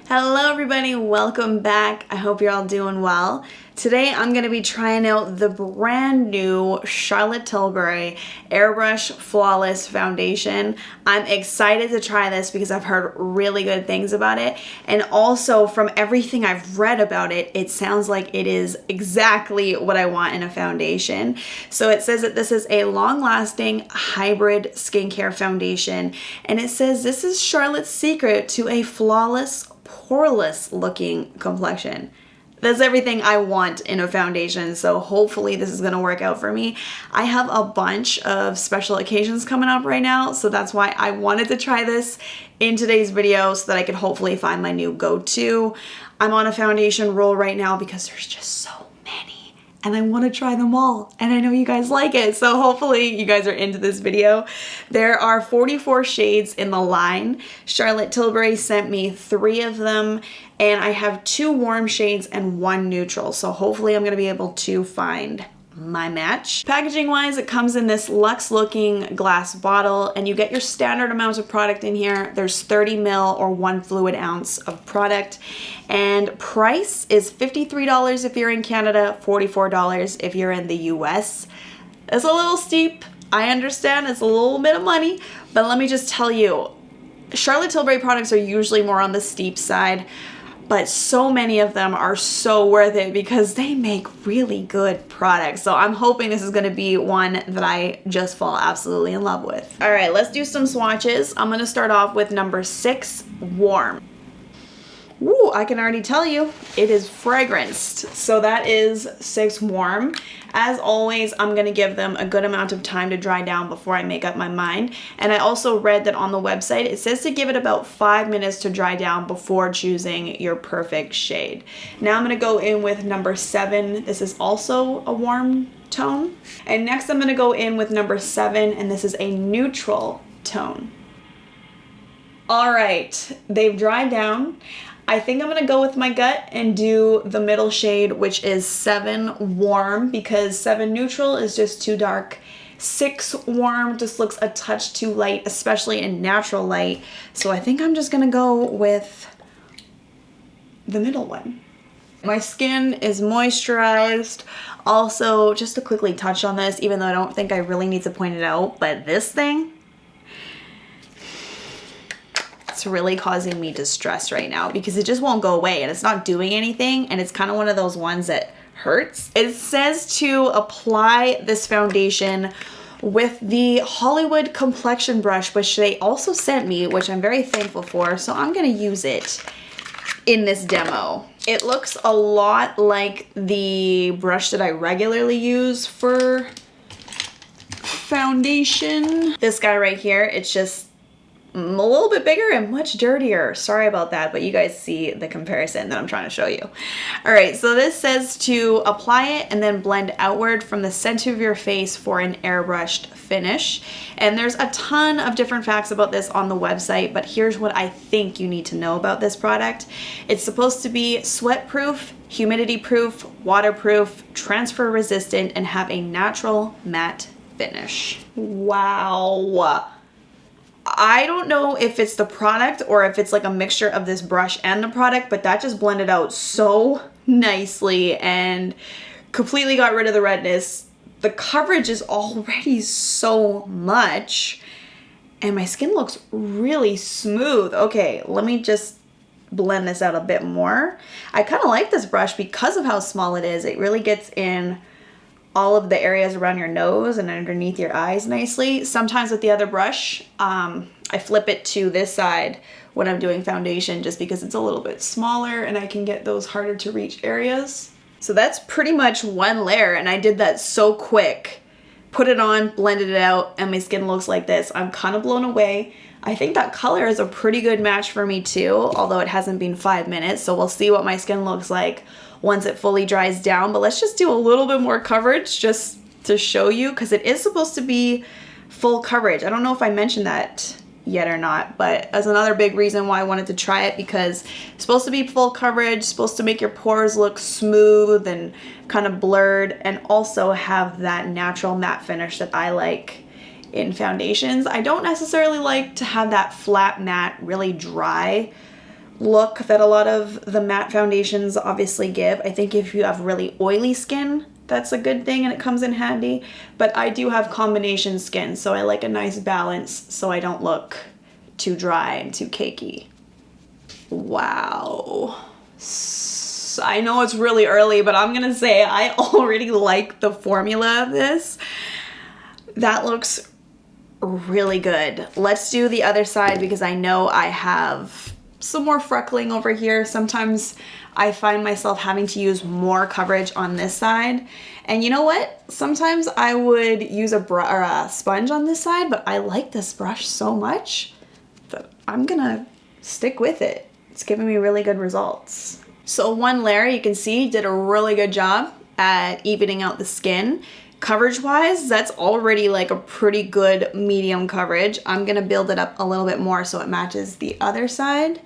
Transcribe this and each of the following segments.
Hello everybody, welcome back. I hope you're all doing well. Today I'm going to be trying out the brand new Charlotte Tilbury Airbrush Flawless Foundation. I'm excited to try this because I've heard really good things about it, and also from everything I've read about it, it sounds like it is exactly what I want in a foundation. So it says that this is a long-lasting hybrid skincare foundation, and it says this is Charlotte's secret to a flawless, poreless looking complexion. That's everything I want in a foundation, so hopefully this is going to work out for me. I have a bunch of special occasions coming up right now, so that's why I wanted to try this in today's video so that I could hopefully find my new go-to. I'm on a foundation roll right now because there's just so many and I want to try them all, and I know you guys like it, so hopefully you guys are into this video. There are 44 shades in the line. Charlotte Tilbury sent me 3 of them, and I have 2 warm shades and 1 neutral, so hopefully I'm going to be able to find my match. Packaging wise, it comes in this luxe looking glass bottle, and you get your standard amounts of product in here. There's 30 ml or 1 fluid ounce of product, and price is $53 if you're in Canada, $44 if you're in the US. It's a little steep, I understand, it's a little bit of money, but let me just tell you, Charlotte Tilbury products are usually more on the steep side, but so many of them are so worth it because they make really good products. So I'm hoping this is gonna be one that I just fall absolutely in love with. All right, let's do some swatches. I'm gonna start off with number 6, Warm. Ooh, I can already tell you, it is fragranced. So that is 6 Warm. As always, I'm gonna give them a good amount of time to dry down before I make up my mind. And I also read that on the website, it says to give it about 5 minutes to dry down before choosing your perfect shade. Now I'm gonna go in with number 7. This is also a warm tone. And next I'm gonna go in with number 7, and this is a neutral tone. All right, they've dried down. I think I'm gonna go with my gut and do the middle shade, which is 7 Warm, because 7 Neutral is just too dark. 6 Warm just looks a touch too light, especially in natural light. So I think I'm just gonna go with the middle one. My skin is moisturized. Also, just to quickly touch on this, even though I don't think I really need to point it out, but this thing, it's really causing me distress right now because it just won't go away and it's not doing anything, and it's kind of one of those ones that hurts. It says to apply this foundation with the Hollywood Complexion Brush, which they also sent me, which I'm very thankful for, so I'm gonna use it in this demo. It looks a lot like the brush that I regularly use for foundation. This guy right here, it's just a little bit bigger and much dirtier. Sorry about that, but you guys see the comparison that I'm trying to show you. All right, so this says to apply it and then blend outward from the center of your face for an airbrushed finish. And there's a ton of different facts about this on the website, but here's what I think you need to know about this product. It's supposed to be sweat-proof, humidity-proof, waterproof, transfer resistant, and have a natural matte finish. Wow. I don't know if it's the product or if it's like a mixture of this brush and the product, but that just blended out so nicely and completely got rid of the redness. The coverage is already so much, and my skin looks really smooth. Okay, let me just blend this out a bit more. I kind of like this brush because of how small it is. It really gets in all of the areas around your nose and underneath your eyes nicely. Sometimes with the other brush, I flip it to this side when I'm doing foundation just because it's a little bit smaller and I can get those harder to reach areas. So that's pretty much 1 layer, and I did that so quick. Put it on, blended it out, and my skin looks like this. I'm kind of blown away. I think that color is a pretty good match for me too, although it hasn't been 5 minutes, so we'll see what my skin looks like once it fully dries down. But let's just do a little bit more coverage just to show you, because it is supposed to be full coverage. I don't know if I mentioned that yet or not, but that's another big reason why I wanted to try it, because it's supposed to be full coverage, supposed to make your pores look smooth and kind of blurred, and also have that natural matte finish that I like in foundations. I don't necessarily like to have that flat matte, really dry look that a lot of the matte foundations obviously give. I think if you have really oily skin, that's a good thing and it comes in handy. But I do have combination skin, so I like a nice balance so I don't look too dry and too cakey. Wow. I know it's really early, but I'm gonna say I already like the formula of this. That looks really good. Let's do the other side because I know I have some more freckling over here. Sometimes I find myself having to use more coverage on this side. And you know what? Sometimes I would use a sponge on this side, but I like this brush so much that I'm gonna stick with it. It's giving me really good results. So one layer, you can see, did a really good job at evening out the skin. Coverage wise, that's already like a pretty good medium coverage. I'm gonna build it up a little bit more so it matches the other side.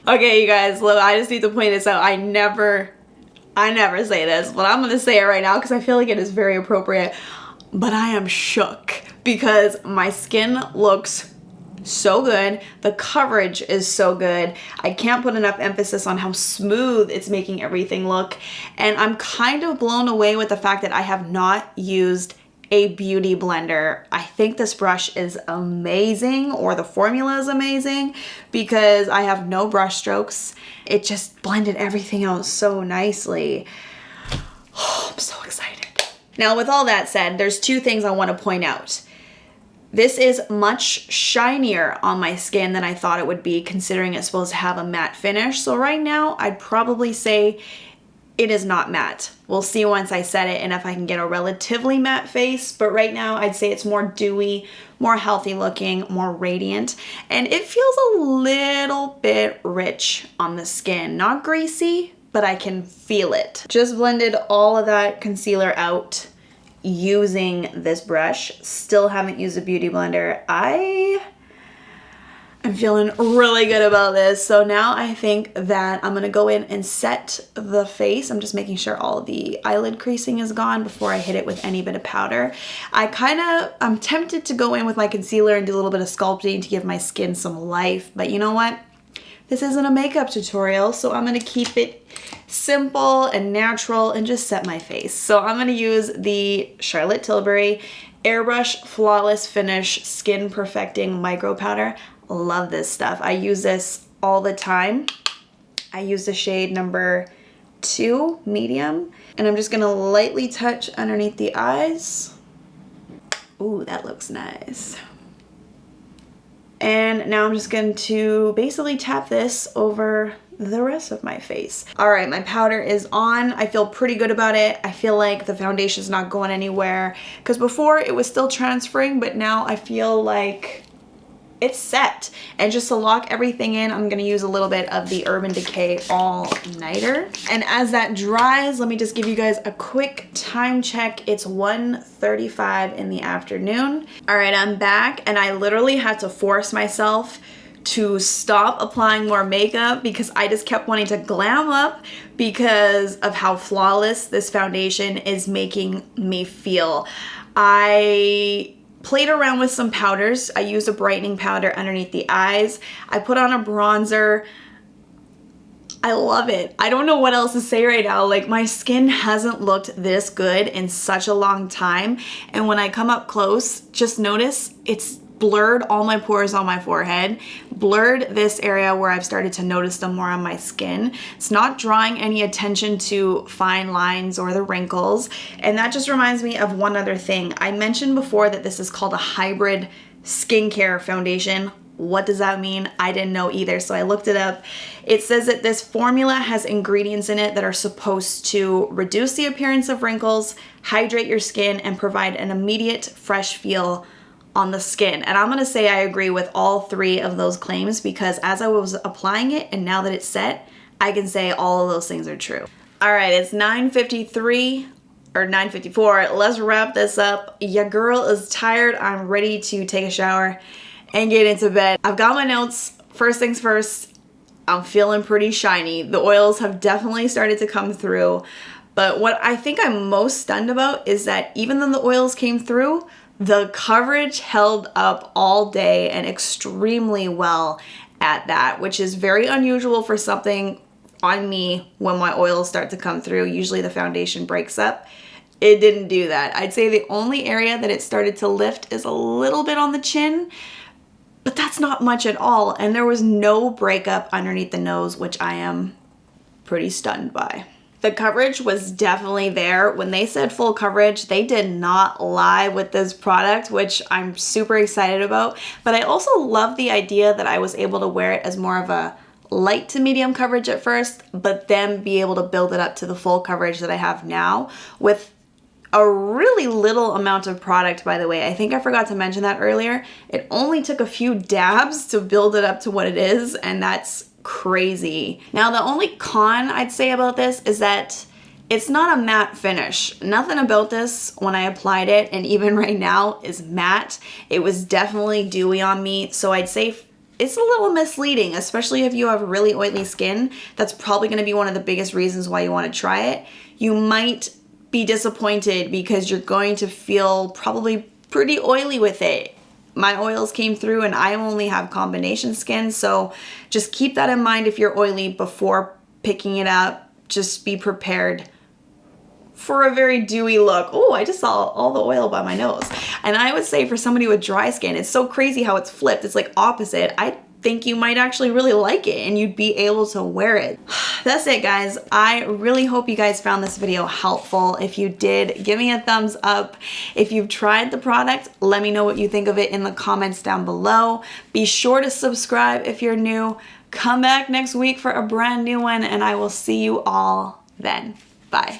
Okay, you guys, look, I just need to point this out. I never say this, but I'm gonna say it right now because I feel like it is very appropriate. But I am shook because my skin looks so good. The coverage is so good. I can't put enough emphasis on how smooth it's making everything look. And I'm kind of blown away with the fact that I have not used a beauty blender. I think this brush is amazing, or the formula is amazing, because I have no brush strokes. It just blended everything out so nicely. Oh, I'm so excited. Now, with all that said, there's two things I want to point out. This is much shinier on my skin than I thought it would be, considering it's supposed to have a matte finish. So right now, I'd probably say it is not matte. We'll see once I set it and if I can get a relatively matte face, but right now I'd say it's more dewy, more healthy looking, more radiant, and it feels a little bit rich on the skin. Not greasy, but I can feel it. Just blended all of that concealer out using this brush. Still haven't used a beauty blender. I'm feeling really good about this. So now I think that I'm gonna go in and set the face. I'm just making sure all the eyelid creasing is gone before I hit it with any bit of powder. I'm tempted to go in with my concealer and do a little bit of sculpting to give my skin some life, but you know what? This isn't a makeup tutorial, so I'm gonna keep it simple and natural and just set my face. So I'm gonna use the Charlotte Tilbury Airbrush Flawless Finish Skin Perfecting Micro Powder. Love this stuff. I use this all the time. I use the shade number 2, medium, and I'm just gonna lightly touch underneath the eyes. Ooh, that looks nice. And now I'm just going to basically tap this over the rest of my face. All right, my powder is on. I feel pretty good about it. I feel like the foundation's not going anywhere, because before it was still transferring, but now I feel like it's set. And just to lock everything in, I'm gonna use a little bit of the Urban Decay All Nighter. And as that dries, let me just give you guys a quick time check. It's 1:35 in the afternoon. All right, I'm back, and I literally had to force myself to stop applying more makeup because I just kept wanting to glam up because of how flawless this foundation is making me feel. I played around with some powders. I used a brightening powder underneath the eyes. I put on a bronzer. I love it. I don't know what else to say right now. Like, my skin hasn't looked this good in such a long time. And when I come up close, just notice it's blurred all my pores on my forehead, blurred this area where I've started to notice them more on my skin. It's not drawing any attention to fine lines or the wrinkles. And that just reminds me of one other thing. I mentioned before that this is called a hybrid skincare foundation. What does that mean? I didn't know either, so I looked it up. It says that this formula has ingredients in it that are supposed to reduce the appearance of wrinkles, hydrate your skin, and provide an immediate fresh feel on the skin. And I'm gonna say I agree with all 3 of those claims, because as I was applying it and now that it's set, I can say all of those things are true. All right, it's 9:53 or 9:54. Let's wrap this up. Your girl is tired. I'm ready to take a shower and get into bed. I've got my notes. First things first, I'm feeling pretty shiny. The oils have definitely started to come through, but what I think I'm most stunned about is that even though the oils came through, the coverage held up all day and extremely well at that, which is very unusual for something on me when my oils start to come through. Usually the foundation breaks up. It didn't do that. I'd say the only area that it started to lift is a little bit on the chin, but that's not much at all. And there was no breakup underneath the nose, which I am pretty stunned by. The coverage was definitely there. When they said full coverage, they did not lie with this product, which I'm super excited about. But I also love the idea that I was able to wear it as more of a light to medium coverage at first, but then be able to build it up to the full coverage that I have now with a really little amount of product, by the way. I think I forgot to mention that earlier. It only took a few dabs to build it up to what it is, and that's crazy. Now, the only con I'd say about this is that it's not a matte finish. Nothing about this when I applied it, and even right now, is matte. It was definitely dewy on me, so I'd say it's a little misleading, especially if you have really oily skin. That's probably going to be one of the biggest reasons why you want to try it. You might be disappointed because you're going to feel probably pretty oily with it. My oils came through and I only have combination skin, so just keep that in mind if you're oily before picking it up. Just be prepared for a very dewy look. Oh, I just saw all the oil by my nose. And I would say for somebody with dry skin, it's so crazy how it's flipped. It's like opposite. I think you might actually really like it and you'd be able to wear it. That's it, guys. I really hope you guys found this video helpful. If you did, give me a thumbs up. If you've tried the product, let me know what you think of it in the comments down below. Be sure to subscribe if you're new. Come back next week for a brand new one, and I will see you all then. Bye.